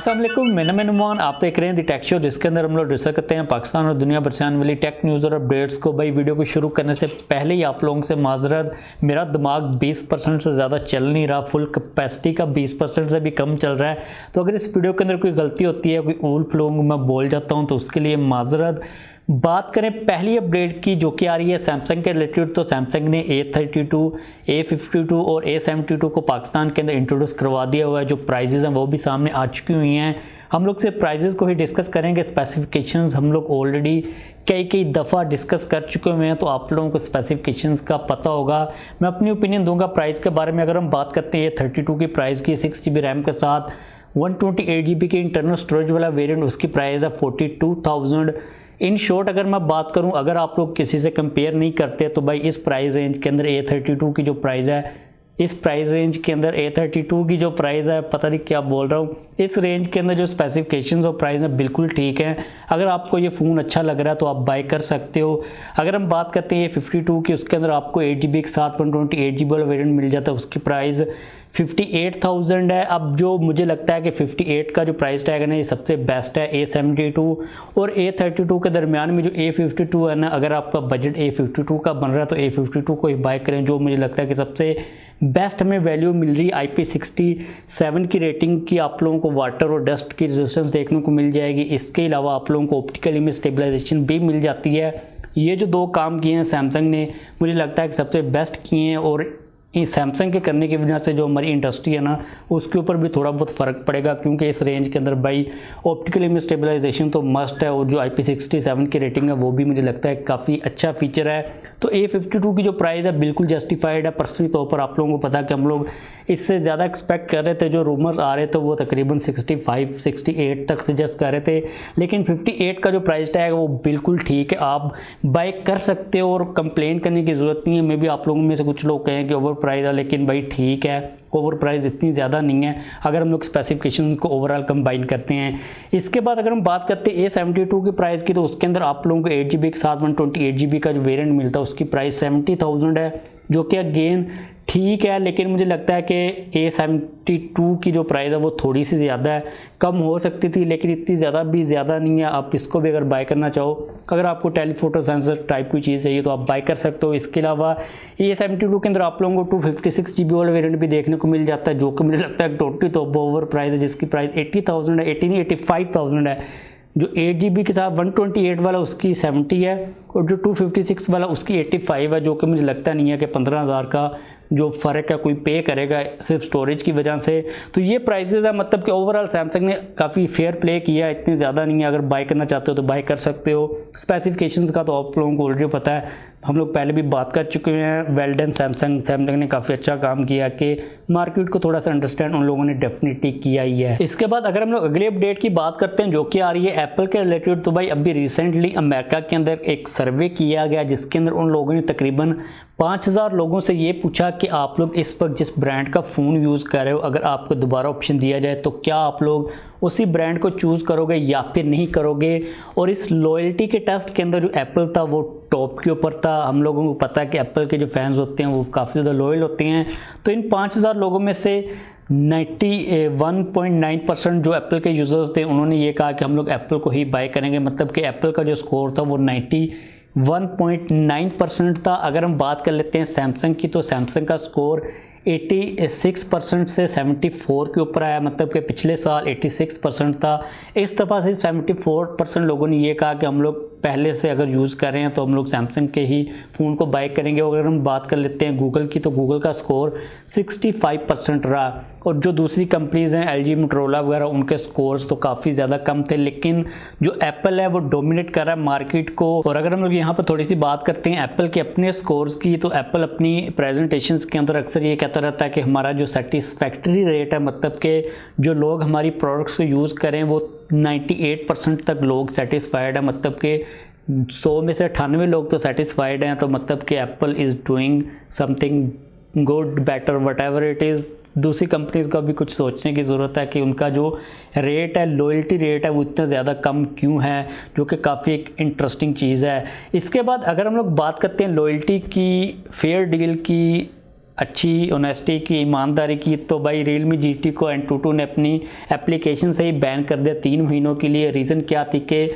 अस्सलाम वालेकुम, मैं नुमान। आप देख रहे हैं दी टेक शो, जिसके अंदर हम लोग डिस्कस करते हैं पाकिस्तान और दुनिया भर से आने वाली टेक न्यूज़ और अपडेट्स को। भाई वीडियो को शुरू करने से पहले ही आप लोगों से माजरत, मेरा दिमाग 20% से ज़्यादा चल नहीं रहा, फुल कैपेसिटी का 20% से भी कम चल रहा है। तो अगर इस वीडियो के अंदर कोई गलती होती है, कोई ऊल फ्लोंग मैं बोल जाता हूँ, तो उसके लिए माजरत। बात करें पहली अपडेट की, जो कि आ रही है सैमसंग के रिलेटेड, तो सैमसंग ने A32, A52 और A72 को पाकिस्तान के अंदर इंट्रोड्यूस करवा दिया हुआ है। जो प्राइजेज़ हैं वो भी सामने आ चुकी हुई हैं। हम लोग सिर्फ प्राइजेज़ को ही डिस्कस करेंगे, स्पेसिफिकेशंस हम लोग ऑलरेडी कई दफ़ा डिस्कस कर चुके हुए हैं, तो आप लोगों को स्पेसिफिकेशंस का पता होगा। मैं अपनी ओपिनियन दूंगा प्राइस के बारे में। अगर हम बात करते हैं A32 की प्राइस की, 6GB रैम के साथ 128GB की इंटरनल स्टोरेज वाला वेरिएंट, उसकी प्राइस है 42,000। इन शॉर्ट अगर मैं बात करूं, अगर आप लोग किसी से कंपेयर नहीं करते, तो भाई इस प्राइस रेंज के अंदर A32 की जो प्राइस है, इस प्राइस रेंज के अंदर A32 की जो प्राइस है, पता नहीं क्या बोल रहा हूँ, इस रेंज के अंदर जो स्पेसिफिकेशंस और प्राइस है बिल्कुल ठीक है। अगर आपको ये फ़ोन अच्छा लग रहा है तो आप बाय कर सकते हो। अगर हम बात करते हैं A52 की, उसके अंदर आपको 8GB के साथ 128GB वाला वेरिएंट मिल जाता है, उसकी प्राइस 58,000 है। अब जो मुझे लगता है कि 58 का जो प्राइस टैग है ना, ये सबसे बेस्ट है। A72 और A32 के दरमियान में जो A52 है ना, अगर आपका बजट A52 का बन रहा है तो A52 को ही बाय करें। जो मुझे लगता है कि सबसे बेस्ट हमें वैल्यू मिल रही है। IP67 की रेटिंग की आप लोगों को वाटर और डस्ट की रेजिस्टेंस देखने को मिल जाएगी। इसके अलावा आप लोगों को ऑप्टिकल इमेज स्टेबलाइजेशन भी मिल जाती है। ये जो दो काम किए हैं सैमसंग ने, मुझे लगता है कि सबसे बेस्ट किए हैं, और इस सैमसंग के करने की वजह से जो हमारी इंडस्ट्री है ना, उसके ऊपर भी थोड़ा बहुत फ़र्क पड़ेगा, क्योंकि इस रेंज के अंदर भाई ऑप्टिकल इमेज स्टेबलाइजेशन तो मस्ट है, और जो IP67 की रेटिंग है वो भी मुझे लगता है काफ़ी अच्छा फीचर है। तो A52 की जो प्राइस है बिल्कुल जस्टिफाइड है। पर्सनली तौर पर आप लोगों को पता है कि हम लोग इससे ज़्यादा एक्सपेक्ट कर रहे थे। जो रूमर्स आ रहे थे वो तकरीबन 65-68 तक सजेस्ट कर रहे थे, लेकिन 58 का जो प्राइस टैग है वो बिल्कुल ठीक है, आप बाय कर सकते हो और कंप्लेन करने की ज़रूरत नहीं है। मे भी आप लोगों में से कुछ लोग कहें कि ओवर प्राइस है, लेकिन भाई ठीक है, ओवर प्राइस इतनी ज़्यादा नहीं है अगर हम लोग स्पेसिफिकेशन को ओवरऑल कंबाइन करते हैं। इसके बाद अगर हम बात करते हैं A72 की प्राइस की, तो उसके अंदर आप लोगों को 8GB के साथ 128GB का जो वेरिएंट मिलता है, उसकी प्राइस 70,000 है, जो कि अगेन ठीक है। लेकिन मुझे लगता है कि A72 की जो प्राइस है वो थोड़ी सी ज़्यादा है, कम हो सकती थी, लेकिन इतनी ज़्यादा भी ज़्यादा नहीं है। आप इसको भी अगर बाय करना चाहो, अगर आपको टेलीफोटो सेंसर टाइप की चीज़ चाहिए तो आप बाय कर सकते हो। इसके अलावा A72 के अंदर आप लोगों को 256GB वाला वेरिएंट भी देखने को मिल जाता है, जो कि मुझे लगता है टोटली तो ओवर प्राइस है, जिसकी प्राइस 80,000 है, 85,000 है। जो 8GB के साथ 128 वाला उसकी 70 है, और जो 256 वाला उसकी 85 है, जो कि मुझे लगता नहीं है कि 15,000 का जो फ़र्क है कोई पे करेगा सिर्फ स्टोरेज की वजह से। तो ये प्राइसेस है, मतलब कि ओवरऑल सैमसंग ने काफ़ी फेयर प्ले किया है, इतनी ज़्यादा नहीं है। अगर बाय करना चाहते हो तो बाय कर सकते हो। स्पेसिफिकेशंस का तो आप लोगों को ऑलरेडी पता है, हम लोग पहले भी बात कर चुके हैं। वेल डन सैमसंग ने काफ़ी अच्छा काम किया कि मार्केट को थोड़ा सा अंडरस्टैंड उन लोगों ने डेफिनेटली किया ही है। इसके बाद अगर हम लोग अगली अपडेट की बात करते हैं, जो कि आ रही है एप्पल के रिलेटेड, तो भाई अभी रिसेंटली अमेरिका के अंदर एक सर्वे किया गया, जिसके अंदर उन लोगों ने तकरीबन 5,000 लोगों से ये पूछा कि आप लोग इस वक्त जिस ब्रांड का फ़ोन यूज़ कर रहे हो, अगर आपको दोबारा ऑप्शन दिया जाए तो क्या आप लोग उसी ब्रांड को चूज़ करोगे या फिर नहीं करोगे। और इस लॉयल्टी के टेस्ट के अंदर जो एप्पल था वो टॉप के ऊपर था। हम लोगों को पता है कि एप्पल के जो फैंस होते हैं वो काफ़ी ज़्यादा लॉयल होते हैं। तो इन 5,000 लोगों में से 91.9% जो एप्पल के यूज़र्स थे, उन्होंने ये कहा कि हम लोग एप्पल को ही बाय करेंगे। मतलब कि एप्पल का जो स्कोर था वो 91.9% था। अगर हम बात कर लेते हैं सैमसंग की, तो सैमसंग का स्कोर 86% से 74 के ऊपर आया, मतलब कि पिछले साल 86% था। इस दफ़ा से 74% लोगों ने ये कहा कि हम लोग पहले से अगर यूज़ कर रहे हैं तो हम लोग सैमसंग के ही फ़ोन को बाय करेंगे। अगर हम बात कर लेते हैं गूगल की, तो गूगल का स्कोर 65% रहा, और जो दूसरी कंपनीज़ हैं LG मोटोरोला वगैरह, उनके स्कोर्स तो काफ़ी ज़्यादा कम थे। लेकिन जो एप्पल है वो डोमिनेट कर रहा है मार्केट को। और अगर हम लोग यहाँ पर थोड़ी सी बात करते हैं एप्पल के अपने स्कोर्स की, तो एप्पल अपनी प्रेजेंटेशंस के अंदर अक्सर ये कहता रहता है कि हमारा जो सेटिस्फैक्ट्री रेट है, मतलब कि जो लोग हमारी प्रोडक्ट्स को यूज़ करें वो 98% तक लोग सेटिस्फाइड है। मतलब कि 100 में से 98 लोग तो सेटिस्फाइड हैं। तो मतलब कि Apple is doing something good, better, what ever it is. दूसरी कंपनीज का भी कुछ सोचने की ज़रूरत है कि उनका जो रेट है, लॉयल्टी रेट है, वो इतना ज़्यादा कम क्यों है, जो कि काफ़ी एक इंटरेस्टिंग चीज़ है। इसके बाद अगर हम लोग बात करते हैं लॉयल्टी की, फेयर डील की, अच्छी ऑनेस्टी की, ईमानदारी की, तो भाई Realme GT को A52 ने अपनी एप्लीकेशन से ही बैन कर दिया 3 महीनों के लिए। रीज़न क्या थी कि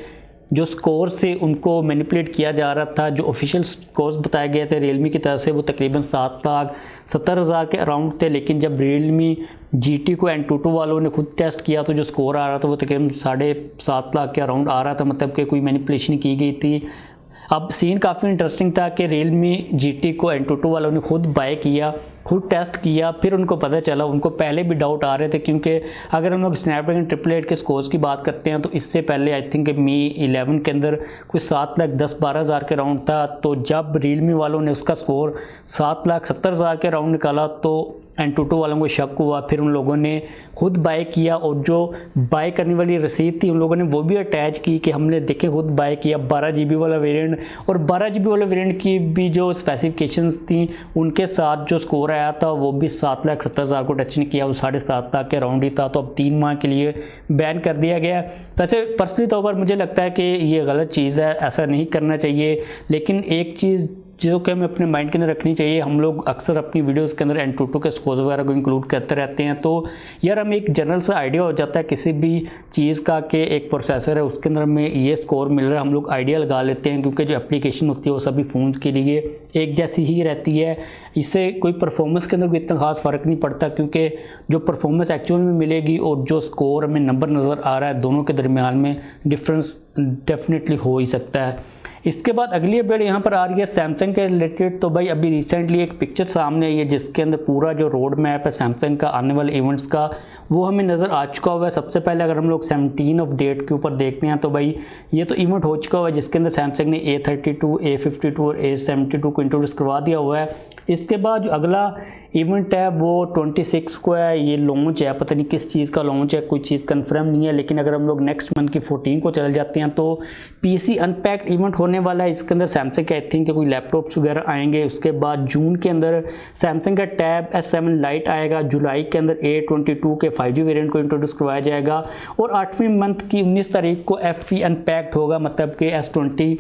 जो स्कोर से उनको मैनिपुलेट किया जा रहा था, जो ऑफिशियल स्कोर्स बताए गए थे Realme की तरफ से, वो तकरीबन 7,70,000 के अराउंड थे। लेकिन जब Realme GT को A52 वालों ने खुद टेस्ट किया तो जो स्कोर आ रहा था वो तकरीबन 7.5 लाख के अराउंड आ रहा था, मतलब कि कोई मैनिपुलेशन की गई थी। अब सीन काफ़ी इंटरेस्टिंग था कि Realme GT को A52 वालों ने खुद बाय किया, खुद टेस्ट किया, फिर उनको पता चला, उनको पहले भी डाउट आ रहे थे, क्योंकि अगर हम लोग स्नैपड्रैगन 888 के स्कोर्स की बात करते हैं तो इससे पहले आई थिंक Mi 11 के अंदर कोई 7,10,12,000 के राउंड था। तो जब Realme वालों ने उसका स्कोर 7,70,000 के राउंड निकाला तो A52 वालों को शक हुआ, फिर उन लोगों ने खुद बाय किया, और जो बाय करने वाली रसीद थी उन लोगों ने वो भी अटैच की कि हमने देखे खुद बाय किया 12 GB वाला वेरिएंट, और 12 GB वाला वेरिएंट की भी जो स्पेसिफिकेशंस थी उनके साथ जो स्कोर आया था वो भी 7,70,000 को टच नहीं किया, वो 7.5 लाख के राउंड ही था। तो अब 3 माह के लिए बैन कर दिया गया। वैसे पर्सनली तौर पर मुझे लगता है कि ये गलत चीज़ है, ऐसा नहीं करना चाहिए। लेकिन एक चीज़ जो कि हमें अपने माइंड के अंदर रखनी चाहिए, हम लोग अक्सर अपनी वीडियोस के अंदर A52 के स्कोर्स वगैरह को इंक्लूड करते रहते हैं, तो यार हमें एक जनरल सा आइडिया हो जाता है किसी भी चीज़ का कि एक प्रोसेसर है उसके अंदर हमें ये स्कोर मिल रहा है, हम लोग आइडिया लगा लेते हैं, क्योंकि जो एप्लीकेशन होती है वो सभी फ़ोन्स के लिए एक जैसी ही रहती है। इससे कोई परफॉर्मेंस के अंदर कोई इतना खास फ़र्क नहीं पड़ता, क्योंकि जो परफॉर्मेंस एक्चुअल में मिलेगी और जो स्कोर हमें नंबर नज़र आ रहा है, दोनों के दरमियान में डिफरेंस डेफिनेटली हो ही सकता है। इसके बाद अगली अपडेट यहाँ पर आ रही है सैमसंग के रिलेटेड। तो भाई अभी रिसेंटली एक पिक्चर सामने आई है जिसके अंदर पूरा जो रोड मैप है सैमसंग का आने वाले इवेंट्स का वो हमें नज़र आ चुका हुआ है। सबसे पहले अगर हम लोग 17 ऑफ डेट के ऊपर देखते हैं तो भाई ये तो इवेंट हो चुका हुआ है जिसके अंदर सैमसंग ने A32, A52 और A72 को इंट्रोड्यूस करवा दिया हुआ है। इसके बाद जो अगला इवेंट है वो 26 को है, ये लॉन्च है, पता नहीं किस चीज़ का लॉन्च है, कोई चीज़ कंफर्म नहीं है। लेकिन अगर हम लोग नेक्स्ट मंथ की 14 को चले जाते हैं तो PC अनपैक्ड इवेंट होने वाला है। इसके अंदर सैमसंग के आई थिंक कोई लैपटॉप्स वगैरह आएंगे। उसके बाद जून के अंदर सैमसंग का टैब S7 लाइट आएगा। जुलाई के अंदर A22 के 5G वेरिएंट को इंट्रोड्यूस करवाया जाएगा, और 8वीं मंथ की 19 तारीख को FE अनपैक्ड होगा, मतलब कि S21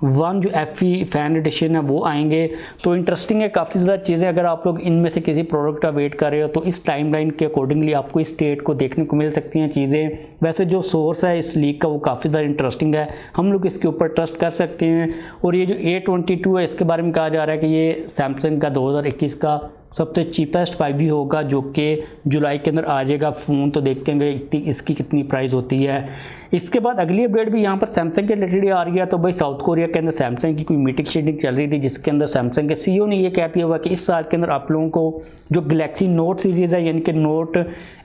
जो FE फैन एडिशन है वो आएंगे। तो इंटरेस्टिंग है काफ़ी ज़्यादा चीज़ें। अगर आप लोग इनमें से किसी प्रोडक्ट का वेट कर रहे हो तो इस टाइमलाइन के अकॉर्डिंगली आपको इस डेट को देखने को मिल सकती हैं चीज़ें। वैसे जो सोर्स है इस लीक का वो काफ़ी ज़्यादा इंटरेस्टिंग है, हम लोग इसके ऊपर ट्रस्ट कर सकते हैं। और ये जो A22 है इसके बारे में कहा जा रहा है कि ये सैमसंग का 2021 का सबसे चीपेस्ट 5G होगा, जो कि जुलाई के अंदर आ जाएगा फ़ोन। तो देखते हैं कि इसकी कितनी प्राइस होती है। इसके बाद अगली अपडेट भी यहाँ पर सैमसंग के रिलेटेड आ रही है। तो भाई साउथ कोरिया के अंदर सैमसंग की कोई मीटिंग शीटिंग चल रही थी जिसके अंदर सैमसंग के CEO ने ये कह दिया हुआ कि इस साल के अंदर आप लोगों को जो गैलेक्सी नोट सीरीज़ है, यानी कि नोट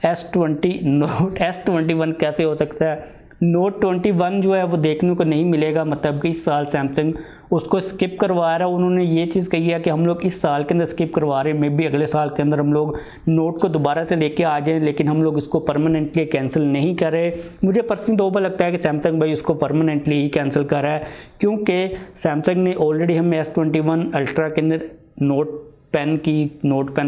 S21 कैसे हो सकता है, नोट 21 जो है वो देखने को नहीं मिलेगा। मतलब कि इस साल सैमसंग उसको स्किप करवा रहा है। उन्होंने ये चीज़ कही है कि हम लोग इस साल के अंदर स्किप करवा रहे हैं, मे बी अगले साल के अंदर हम लोग नोट को दोबारा से लेके आ जाएं, लेकिन हम लोग इसको परमानेंटली कैंसिल नहीं कर रहे। मुझे पर्सनली तो लगता है कि सैमसंग भाई उसको परमानेंटली ही कैंसिल कर रहा है, क्योंकि सैमसंग ने ऑलरेडी हमें S21 अल्ट्रा के अंदर नोट पेन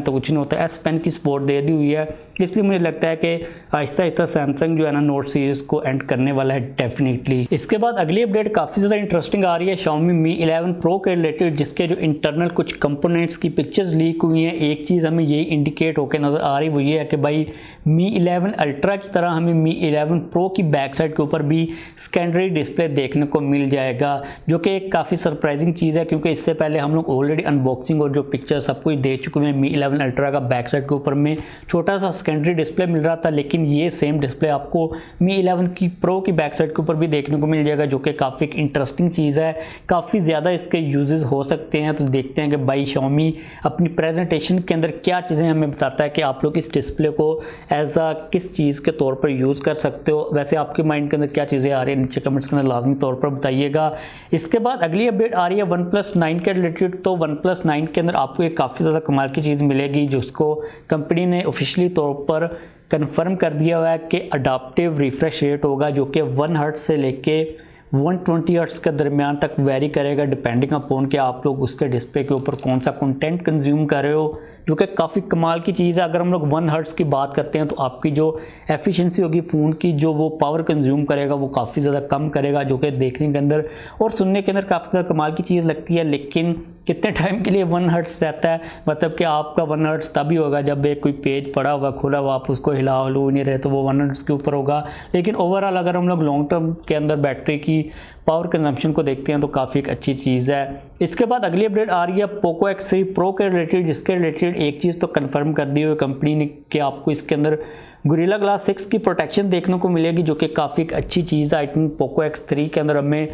तो कुछ नहीं होता, S पेन की सपोर्ट दे दी हुई है। इसलिए मुझे लगता है कि आहिस्ता आहिस्ता सैमसंग जो है ना नोट सीरीज़ को एंड करने वाला है डेफिनेटली। इसके बाद अगली अपडेट काफ़ी ज़्यादा इंटरेस्टिंग आ रही है Xiaomi Mi 11 Pro के रिलेटेड, जिसके जो इंटरनल कुछ कंपोनेंट्स की पिक्चर्स लीक हुई हैं। एक चीज़ हमें ये इंडिकेट होकर नज़र आ रही वो ये है कि भाई Mi 11 अल्ट्रा की तरह हमें Mi 11 Pro की बैक साइड के ऊपर भी सेकेंडरी डिस्प्ले देखने को मिल जाएगा, जो कि एक काफ़ी सरप्राइजिंग चीज़ है, क्योंकि इससे पहले हम लोग ऑलरेडी अनबॉक्सिंग और जो पिक्चर सब कुछ दे चुके हैं। Mi 11 अल्ट्रा का बैक साइड के ऊपर में छोटा सा सेकेंडरी डिस्प्ले मिल रहा था, लेकिन ये सेम डिस्प्ले आपको Mi 11 की प्रो की बैक साइड के ऊपर भी देखने को मिल जाएगा, जो कि काफ़ी इंटरेस्टिंग चीज़ है। काफ़ी ज़्यादा इसके यूजेस हो सकते हैं। तो देखते हैं कि भाई Xiaomi अपनी प्रेजेंटेशन के अंदर क्या चीज़ें हमें बताता है कि आप लोग इस डिस्प्ले को एज आ किस चीज़ के तौर पर यूज़ कर सकते हो। वैसे आपके माइंड के अंदर क्या चीज़ें आ रही है नीचे कमेंट्स के अंदर लाजमी तौर पर बताइएगा। इसके बाद अगली अपडेट आ रही है OnePlus 9 के रिलेटेड। तो OnePlus 9 के अंदर आपको एक काफ़ी ज़्यादा कमाल की चीज़ मिलेगी, जिसको कंपनी ने ऑफिशियली तौर पर कंफर्म कर दिया हुआ है कि अडाप्टिव रिफ्रेश रेट होगा, जो कि 1 हर्ट्ज से लेके 120 हर्ट्ज के दरमियान तक वेरी करेगा, डिपेंडिंग अपॉन कि आप लोग उसके डिस्प्ले के ऊपर कौन सा कंटेंट कंज्यूम कर रहे हो। जो कि काफ़ी कमाल की चीज़ है। अगर हम लोग 1 हर्ट्ज़ की बात करते हैं तो आपकी जो एफिशिएंसी होगी फ़ोन की, जो वो पावर कंज्यूम करेगा वो काफ़ी ज़्यादा कम करेगा, जो कि देखने के अंदर और सुनने के अंदर काफ़ी ज़्यादा कमाल की चीज़ लगती है। लेकिन कितने टाइम के लिए 1 हर्ट्ज़ रहता है, मतलब कि आपका 1 हर्ट्ज़ तभी होगा जब एक कोई पेज पड़ा हुआ खुला हुआ आप उसको हिला नहीं रहे तो वो 1 हर्ट्ज़ के ऊपर होगा। लेकिन ओवरऑल अगर हम लोग लॉन्ग टर्म के अंदर बैटरी की पावर कंजम्पशन को देखते हैं तो काफ़ी एक अच्छी चीज़ है। इसके बाद अगली अपडेट आ रही है पोको X3 Pro के रिलेटेड, जिसके रिलेटेड एक चीज़ तो कंफर्म कर दी हुई कंपनी ने कि आपको इसके अंदर गोरिल्ला ग्लास 6 की प्रोटेक्शन देखने को मिलेगी, जो कि काफ़ी एक अच्छी चीज़ है। आई थिंक पोको X3 के अंदर हमें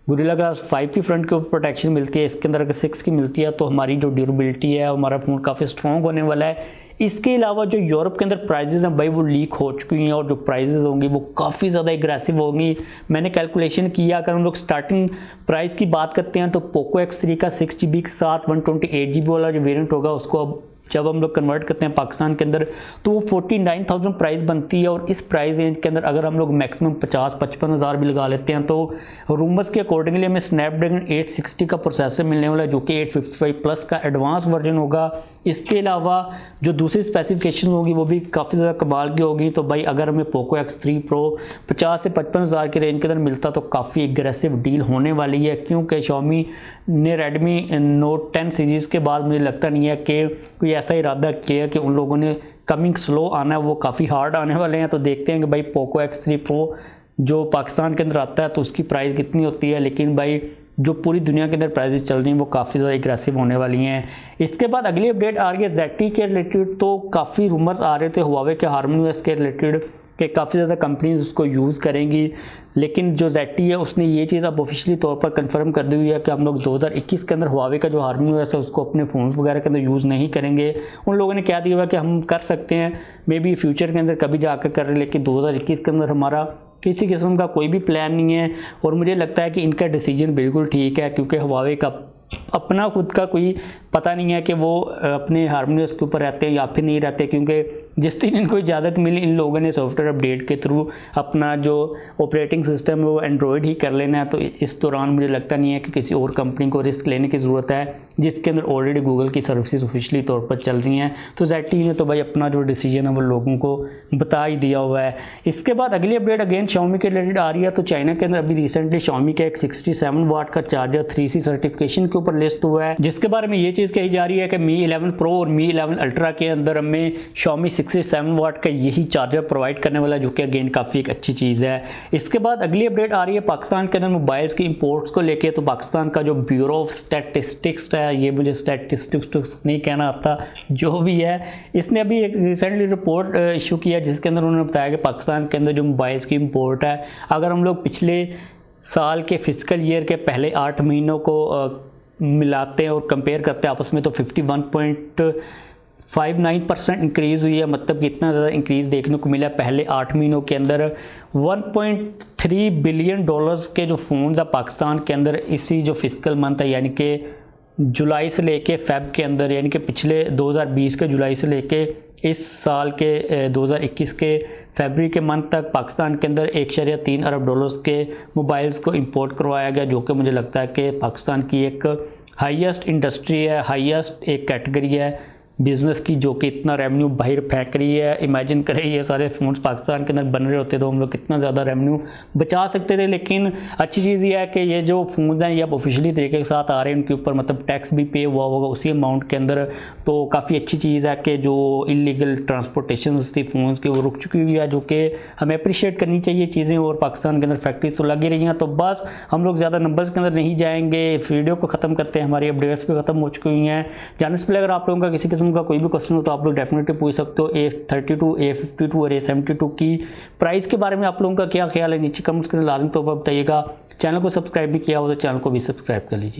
गोरिल्ला ग्लास 5 की फ्रंट के ऊपर प्रोटेक्शन मिलती है, इसके अंदर अगर 6 की मिलती है तो हमारी जो ड्यूरेबिलिटी है हमारा फ़ोन काफ़ी स्ट्रॉन्ग होने वाला है। इसके अलावा जो यूरोप के अंदर प्राइजेज़ हैं भाई वो लीक हो चुकी हैं और जो प्राइजेज़ होंगी वो काफ़ी ज़्यादा एग्रेसिव होंगी। मैंने कैलकुलेशन किया, अगर हम लोग स्टार्टिंग प्राइस की बात करते हैं तो पोको X3 का 6GB के साथ 128GB वाला जो वेरिएंट होगा उसको अब जब हम लोग कन्वर्ट करते हैं पाकिस्तान के अंदर तो वो 49,000 प्राइस बनती है। और इस प्राइस रेंज के अंदर अगर हम लोग मैक्सिमम 50-55 हज़ार भी लगा लेते हैं तो रूमर्स के अकॉर्डिंगली हमें स्नैपड्रैगन 860 का प्रोसेसर मिलने वाला है, जो कि 855 प्लस का एडवांस वर्जन होगा। इसके अलावा जो दूसरी स्पेसिफिकेशन होगी वो भी काफ़ी ज़्यादा कमाल की होगी। तो भाई अगर हमें पोको X3 Pro 50 से 55 हज़ार के रेंज के अंदर मिलता तो काफ़ी एग्रेसिव डील होने वाली है, क्योंकि Xiaomi ने Redmi Note 10 सीरीज़ के बाद मुझे लगता नहीं है कि कोई ऐसा इरादा किया कि उन लोगों ने कमिंग स्लो आना है, वो काफ़ी हार्ड आने वाले हैं। तो देखते हैं कि भाई पोको X3 Pro जो पाकिस्तान के अंदर आता है तो उसकी प्राइस कितनी होती है। लेकिन भाई जो पूरी दुनिया के अंदर प्राइसेस चल रही हैं वो काफ़ी ज़्यादा एग्रेसिव होने वाली हैं। इसके बाद अगली अपडेट आ रही है ZTE के रिलेटेड। तो काफ़ी रूमर्स आ रहे थे हुआवे के HarmonyOS के रिलेटेड कि काफ़ी ज़्यादा कंपनीज उसको यूज़ करेंगी, लेकिन जो ZTE है उसने ये चीज़ अब ऑफिशियली तौर पर कंफर्म कर दी हुई है कि हम लोग 2021 के अंदर हुआवे का जो HarmonyOS है उसको अपने फ़ोन्स वगैरह के अंदर यूज़ नहीं करेंगे। उन लोगों ने कह दिया हुआ कि हम कर सकते हैं, मे बी फ्यूचर के अंदर कभी जाकर कर रहे हैं, लेकिन 2021 के अंदर हमारा किसी किस्म का कोई भी प्लान नहीं है। और मुझे लगता है कि इनका डिसीजन बिल्कुल ठीक है, क्योंकि हुआवे का अपना खुद का कोई पता नहीं है कि वो अपने HarmonyOS के ऊपर रहते हैं या फिर नहीं रहते, क्योंकि जिस दिन इनको इजाज़त मिली इन लोगों ने सॉफ्टवेयर अपडेट के थ्रू अपना जो ऑपरेटिंग सिस्टम है वो एंड्रॉयड ही कर लेना है। तो इस दौरान मुझे लगता नहीं है कि किसी और कंपनी को रिस्क लेने की ज़रूरत है, जिसके अंदर ऑलरेडी गूगल की सर्विसेज ऑफिशियली तौर पर चल रही हैं। तो ZTE ने तो भाई अपना जो डिसीजन है वो लोगों को बता ही दिया हुआ है। इसके बाद अगली अपडेट अगेन Xiaomi के रिलेटेड आ रही है। तो चाइना के अंदर अभी रिसेंटली Xiaomi का एक 67 वाट का चार्जर 3C सर्टिफिकेशन के ऊपर लिस्ट हुआ है, जिसके बारे में ये चीज़ कही जा रही है कि Mi 11 Pro और Mi 11 Ultra के अंदर हमें Xiaomi 67 वाट का यही चार्जर प्रोवाइड करने वाला है, जो कि अगेन काफ़ी एक अच्छी चीज़ है। इसके बाद अगली अपडेट आ रही है पाकिस्तान के अंदर मोबाइल्स की इंपोर्ट्स को लेके। तो पाकिस्तान का जो ब्यूरो ऑफ स्टैटिस्टिक्स है, ये मुझे स्टैटिस्टिक्स नहीं कहना आता, जो भी है, इसने अभी एक रिसेंटली रिपोर्ट इशू किया जिसके अंदर उन्होंने बताया कि पाकिस्तान के अंदर जो मोबाइल्स की इंपोर्ट है, अगर हम लोग पिछले साल के फिजिकल ईयर के पहले 8 महीनों को मिलाते हैं और कंपेयर करते हैं आपस में तो 51.59% इंक्रीज़ हुई है। मतलब कि इतना ज़्यादा इंक्रीज़ देखने को मिला पहले 8 महीनों के अंदर। 1.3 बिलियन डॉलर्स के जो फ़ोन्स है पाकिस्तान के अंदर इसी जो फिजिकल मंथ है, यानी कि जुलाई से लेके फेब के अंदर, यानी कि पिछले 2020 के जुलाई से लेके इस साल के 2021 के फरवरी के मंथ तक पाकिस्तान के अंदर 1.3 अरब डॉलर्स के मोबाइल्स को इंपोर्ट करवाया गया, जो कि मुझे लगता है कि पाकिस्तान की एक हाईएस्ट इंडस्ट्री है, हाईएस्ट एक कैटेगरी है बिज़नेस की, जो कि इतना रेवेन्यू बाहर फेंक रही है। इमेजिन करें ये सारे फ़ोन्स पाकिस्तान के अंदर बन रहे होते तो हम लोग कितना ज़्यादा रेवेन्यू बचा सकते थे। लेकिन अच्छी चीज़ ये है कि ये जो फ़ोन्स हैं ये अब ऑफिशियली तरीके के साथ आ रहे हैं, उनके ऊपर मतलब टैक्स भी पे हुआ होगा उसी अमाउंट के अंदर। तो काफ़ी अच्छी चीज़ है कि जो इलीगल ट्रांसपोर्टेशन थी फ़ोन्स की वो रुक चुकी हुई है, जो कि हमें अप्रिशिएट करनी चाहिए चीज़ें। और पाकिस्तान के अंदर फैक्ट्रीज तो लगी रही हैं। तो बस हम लोग ज़्यादा नंबर्स के अंदर नहीं जाएंगे, वीडियो को ख़त्म करते हैं, हमारी अपडेट्स भी ख़त्म हो चुकी हुई हैं। जाने से पहले अगर आप लोगों का किसी किस्म का कोई भी क्वेश्चन हो तो आप लोग डेफिनेटली पूछ सकते हो। A32, A52 और A72 की प्राइस के बारे में आप लोगों का क्या ख्याल है, नीचे कमेंट्स के अंदर लाजमी तौर पर बताइएगा। चैनल को सब्सक्राइब भी किया हो तो चैनल को भी सब्सक्राइब कर लीजिए।